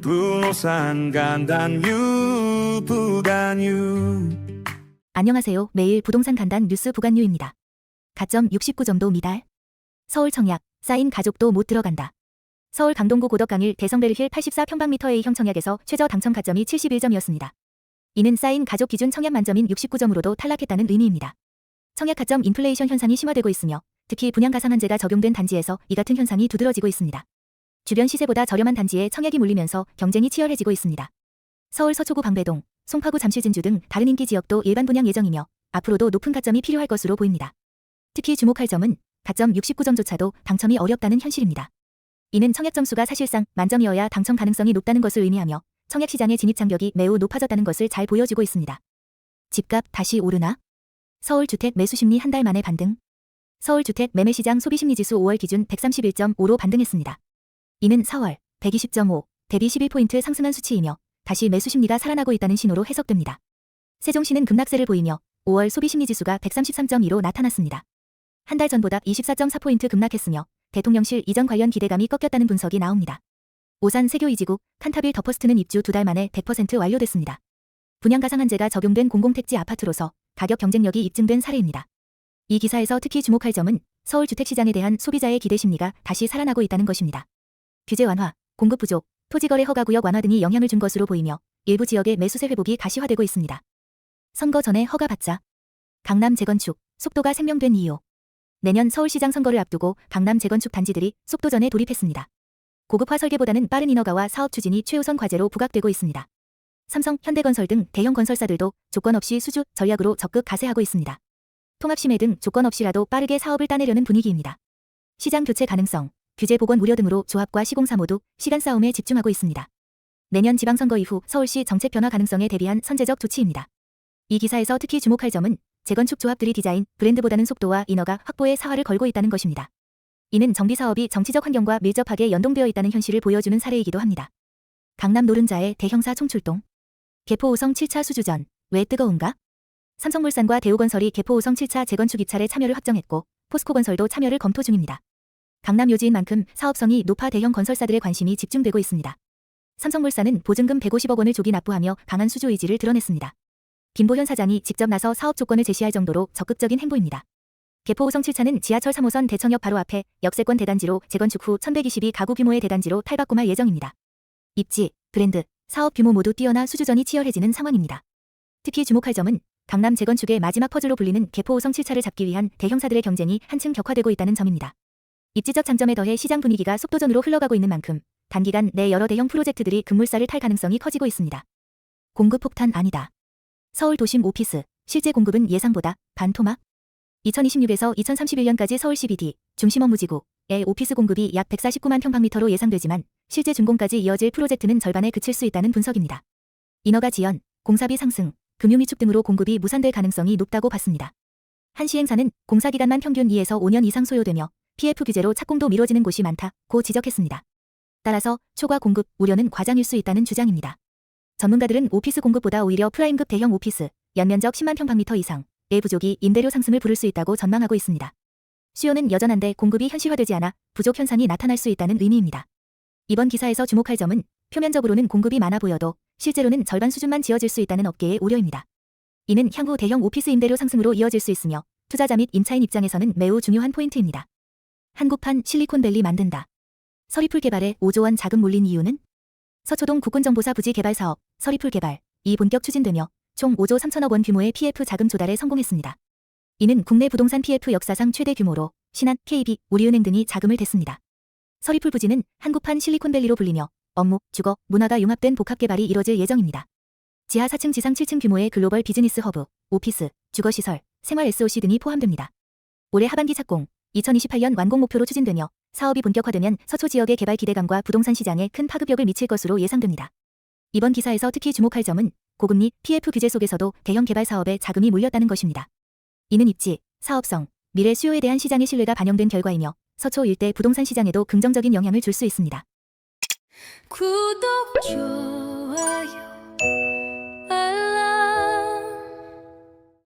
부동산 간단 부간유. 안녕하세요. 매일 부동산 간단 뉴스 부간유입니다. 가점 69점도 미달. 서울 청약, 쌓인 가족도 못 들어간다. 서울 강동구 고덕강일 대성베르힐 84평방미터 A형 청약에서 최저 당첨 가점이 71점이었습니다. 이는 쌓인 가족 기준 청약 만점인 69점으로도 탈락했다는 의미입니다. 청약 가점 인플레이션 현상이 심화되고 있으며 특히 분양 가상한제가 적용된 단지에서 이 같은 현상이 두드러지고 있습니다. 주변 시세보다 저렴한 단지에 청약이 몰리면서 경쟁이 치열해지고 있습니다. 서울 서초구 방배동, 송파구 잠실진주 등 다른 인기 지역도 일반 분양 예정이며 앞으로도 높은 가점이 필요할 것으로 보입니다. 특히 주목할 점은 가점 69점조차도 당첨이 어렵다는 현실입니다. 이는 청약 점수가 사실상 만점이어야 당첨 가능성이 높다는 것을 의미하며 청약 시장의 진입 장벽이 매우 높아졌다는 것을 잘 보여주고 있습니다. 집값 다시 오르나? 서울 주택 매수 심리 한 달 만에 반등. 서울 주택 매매 시장 소비 심리 지수 5월 기준 131.5로 반등했습니다. 이는 4월 120.5 대비 11포인트 상승한 수치이며 다시 매수 심리가 살아나고 있다는 신호로 해석됩니다. 세종시는 급락세를 보이며 5월 소비 심리 지수가 133.2로 나타났습니다. 한 달 전보다 24.4포인트 급락했으며 대통령실 이전 관련 기대감이 꺾였다는 분석이 나옵니다. 오산 세교 이지구 칸타빌 더퍼스트는 입주 2달 만에 100% 완료됐습니다. 분양 가상한제가 적용된 공공택지 아파트로서 가격 경쟁력이 입증된 사례입니다. 이 기사에서 특히 주목할 점은 서울 주택시장에 대한 소비자의 기대 심리가 다시 살아나고 있다는 것입니다. 규제 완화, 공급 부족, 토지거래 허가구역 완화 등이 영향을 준 것으로 보이며 일부 지역의 매수세 회복이 가시화되고 있습니다. 선거 전에 허가받자. 강남 재건축, 속도가 생명된 이유. 내년 서울시장 선거를 앞두고 강남 재건축 단지들이 속도전에 돌입했습니다. 고급화 설계보다는 빠른 인허가와 사업 추진이 최우선 과제로 부각되고 있습니다. 삼성, 현대건설 등 대형 건설사들도 조건 없이 수주 전략으로 적극 가세하고 있습니다. 통합심해 등 조건 없이라도 빠르게 사업을 따내려는 분위기입니다. 시장 교체 가능성, 규제 복원 우려 등으로 조합과 시공사 모두 시간 싸움에 집중하고 있습니다. 내년 지방선거 이후 서울시 정책 변화 가능성에 대비한 선제적 조치입니다. 이 기사에서 특히 주목할 점은 재건축 조합들이 디자인, 브랜드보다는 속도와 인허가 확보에 사활을 걸고 있다는 것입니다. 이는 정비사업이 정치적 환경과 밀접하게 연동되어 있다는 현실을 보여주는 사례이기도 합니다. 강남 노른자의 대형사 총출동. 개포 5성 7차 수주전, 왜 뜨거운가? 삼성물산과 대우건설이 개포 5성 7차 재건축 입찰에 참여를 확정했고 포스코건설도 참여를 검토 중입니다. 강남 요지인 만큼 사업성이 높아 대형 건설사들의 관심이 집중되고 있습니다. 삼성물산은 보증금 150억 원을 조기 납부하며 강한 수주 의지를 드러냈습니다. 김보현 사장이 직접 나서 사업 조건을 제시할 정도로 적극적인 행보입니다. 개포 5성 7차는 지하철 3호선 대청역 바로 앞에 역세권 대단지로 재건축 후 1122가구 규모의 대단지로 탈바꿈할 예정입니다. 입지, 브랜드, 사업 규모 모두 뛰어나 수주전이 치열해지는 상황입니다. 특히 주목할 점은 강남 재건축의 마지막 퍼즐로 불리는 개포 5성 7차를 잡기 위한 대형사들의 경쟁이 한층 격화되고 있다는 점입니다. 입지적 장점에 더해 시장 분위기가 속도전으로 흘러가고 있는 만큼 단기간 내 여러 대형 프로젝트들이 급물살을 탈 가능성이 커지고 있습니다. 공급 폭탄 아니다. 서울 도심 오피스, 실제 공급은 예상보다 반토막? 2026에서 2031년까지 서울 CBD, 중심 업무지구의 오피스 공급이 약 149만 평방미터로 예상되지만 실제 준공까지 이어질 프로젝트는 절반에 그칠 수 있다는 분석입니다. 인허가 지연, 공사비 상승, 금융 위축 등으로 공급이 무산될 가능성이 높다고 봤습니다. 한 시행사는 공사기간만 평균 2에서 5년 이상 소요되며 PF 규제로 착공도 미뤄지는 곳이 많다고 지적했습니다. 따라서 초과 공급 우려는 과장일 수 있다는 주장입니다. 전문가들은 오피스 공급보다 오히려 프라임급 대형 오피스, 연면적 10만 평방미터 이상의 부족이 임대료 상승을 부를 수 있다고 전망하고 있습니다. 수요는 여전한데 공급이 현실화되지 않아 부족 현상이 나타날 수 있다는 의미입니다. 이번 기사에서 주목할 점은 표면적으로는 공급이 많아 보여도 실제로는 절반 수준만 지어질 수 있다는 업계의 우려입니다. 이는 향후 대형 오피스 임대료 상승으로 이어질 수 있으며 투자자 및 임차인 입장에서는 매우 중요한 포인트입니다. 한국판 실리콘밸리 만든다. 서리풀 개발에 5조 원 자금 몰린 이유는? 서초동 국군정보사 부지 개발 사업, 서리풀 개발, 이 본격 추진되며 총 5조 3천억 원 규모의 PF 자금 조달에 성공했습니다. 이는 국내 부동산 PF 역사상 최대 규모로 신한, KB, 우리은행 등이 자금을 댔습니다. 서리풀 부지는 한국판 실리콘밸리로 불리며 업무, 주거, 문화가 융합된 복합 개발이 이뤄질 예정입니다. 지하 4층 지상 7층 규모의 글로벌 비즈니스 허브, 오피스, 주거시설, 생활 SOC 등이 포함됩니다. 올해 하반기 착공, 2028년 완공 목표로 추진되며 사업이 본격화되면 서초 지역의 개발 기대감과 부동산 시장에 큰 파급력을 미칠 것으로 예상됩니다. 이번 기사에서 특히 주목할 점은 고금 및 PF 규제 속에서도 대형 개발 사업에 자금이 몰렸다는 것입니다. 이는 입지, 사업성, 미래 수요에 대한 시장의 신뢰가 반영된 결과이며 서초 일대 부동산 시장에도 긍정적인 영향을 줄 수 있습니다. 구독, 좋아요, 알람